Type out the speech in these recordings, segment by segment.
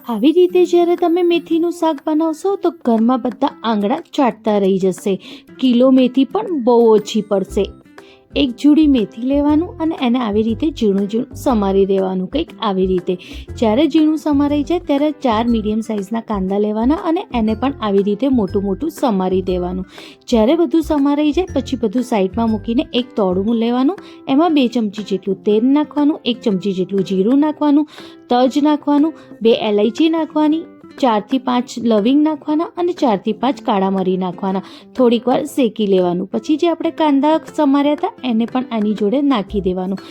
આવી રીતે જ્યારે તમે મેથીનું શાક બનાવશો તો ઘરમાં બધા આંગળા ચાટતા રહી જશે. કિલો મેથી પણ બહુ ઓછી પડશે. એક જુડી મેથી લેવાનું અને એને આવી રીતે ઝીણું ઝીણું સમારી દેવાનું, કંઈક આવી રીતે. જ્યારે ઝીણું સમારાઈ જાય ત્યારે 4 મીડિયમ સાઇઝના કાંદા લેવાના અને એને પણ આવી રીતે મોટું મોટું સમારી દેવાનું. જ્યારે બધું સમારાઈ જાય પછી બધું સાઈડમાં મૂકીને એક તોડું લેવાનું, એમાં 2 ચમચી જેટલું તેલ નાખવાનું, 1 ચમચી જેટલું જીરું નાખવાનું, તજ નાખવાનું, 2 એલાયચી નાખવાની, 4 થી 5 લવિંગ નાખવાના અને 4 થી 5 કાળા મરી નાખવાના. થોડીક વાર શેકી લેવાનું. પછી જે આપણે કાંદા સમાર્યા હતા એને પણ આની જોડે નાખી દેવાનું.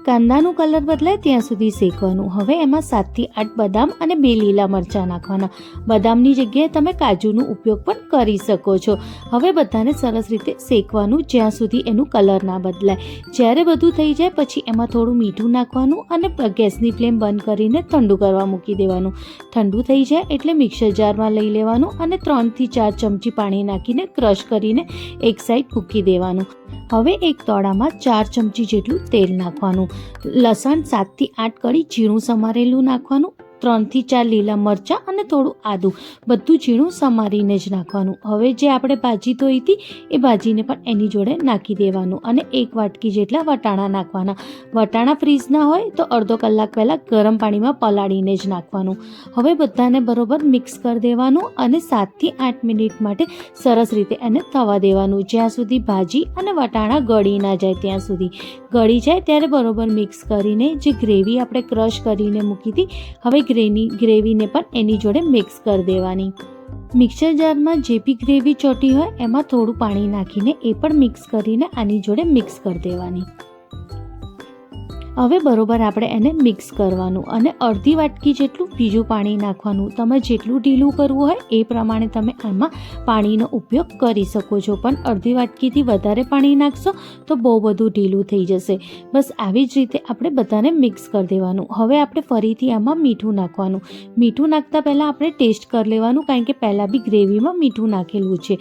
કાંદાનું કલર બદલાય ત્યાં સુધી શેકવાનું. હવે એમાં 7 થી 8 બદામ અને 2 લીલા મરચાં નાખવાના. બદામની જગ્યાએ તમે કાજુનો ઉપયોગ પણ કરી શકો છો. હવે બધાને સરસ રીતે શેકવાનું જ્યાં સુધી એનું કલર ના બદલાય. જ્યારે બધું થઈ જાય પછી એમાં થોડું મીઠું નાખવાનું અને ગેસની ફ્લેમ બંધ કરીને ઠંડુ કરવા મૂકી દેવાનું. ઠંડુ થઈ જાય એટલે મિક્સર જારમાં લઈ લેવાનું અને 3 થી 4 ચમચી પાણી નાખીને ક્રશ કરીને એક સાઈડ મૂકી દેવાનું. હવે એક તોડામાં 4 ચમચી જેટલું તેલ નાખવાનું. લસણ 7 થી 8 કળી ઝીણું સમારેલું નાખવાનું. 3 થી 4 લીલા મરચાં અને થોડું આદું બધું ઝીણું સમારીને જ નાખવાનું. હવે જે આપણે ભાજી ધોઈ હતી એ ભાજીને પણ એની જોડે નાખી દેવાનું અને 1 વાટકી જેટલા વટાણા નાખવાના. વટાણા ફ્રીઝના હોય તો અડધો કલાક પહેલાં ગરમ પાણીમાં પલાળીને જ નાખવાનું. હવે બધાને બરોબર મિક્સ કરી દેવાનું અને 7 થી 8 મિનિટ માટે સરસ રીતે એને થવા દેવાનું, જ્યાં સુધી ભાજી અને વટાણા ગળી ના જાય ત્યાં સુધી. ગળી જાય ત્યારે બરોબર મિક્સ કરીને જે ગ્રેવી આપણે ક્રશ કરીને મૂકી હતી હવે ગ્રેવીને પણ એની જોડે મિક્સ કરી દેવાની. મિક્સર જારમાં જે બી ગ્રેવી ચોટી હોય એમાં થોડું પાણી નાખીને એ પણ મિક્સ કરીને આની જોડે મિક્સ કરી દેવાની. હવે બરોબર આપણે એને મિક્સ કરવાનું અને અડધી વાટકી જેટલું બીજું પાણી નાખવાનું. તમે જેટલું ઢીલું કરવું હોય એ પ્રમાણે તમે આમાં પાણીનો ઉપયોગ કરી શકો છો, પણ અડધી વાટકીથી વધારે પાણી નાખશો તો બહુ બધું ઢીલું થઈ જશે. બસ આવી જ રીતે આપણે બધાને મિક્સ કરી દેવાનું. હવે આપણે ફરીથી આમાં મીઠું નાખવાનું. મીઠું નાખતા પહેલાં આપણે ટેસ્ટ કરી લેવાનું, કારણ કે પહેલાં બી ગ્રેવીમાં મીઠું નાખેલું છે.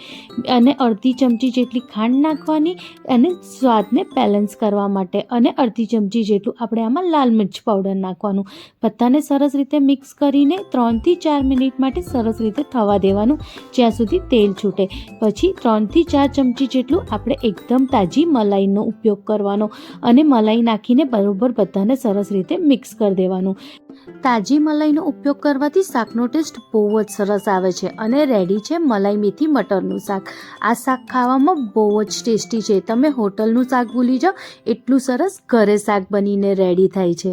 અને અડધી ચમચી જેટલી ખાંડ નાખવાની અને સ્વાદને બેલેન્સ કરવા માટે, અને અડધી ચમચી જેટલું આપણે આમાં લાલ મિર્ચ પાવડર નાખવાનું. બધાને સરસ રીતે મિક્સ કરીને 3 થી 4 મિનિટ માટે સરસ રીતે થવા દેવાનું, જ્યાં સુધી તેલ છૂટે. પછી 3 થી 4 ચમચી જેટલું આપણે એકદમ તાજી મલાઈનો ઉપયોગ કરવાનો અને મલાઈ નાખીને બરોબર બધાને સરસ રીતે મિક્સ કરી દેવાનું. તાજી મલાઈનો ઉપયોગ કરવાથી શાકનો ટેસ્ટ બહુ જ સરસ આવે છે. અને રેડી છે મલાઈ મેથી મટરનું શાક. આ શાક ખાવામાં બહુ જ ટેસ્ટી છે. તમે હોટલનું શાક ભૂલી જાઓ એટલું સરસ ઘરે શાક બનીને રેડી થાય છે.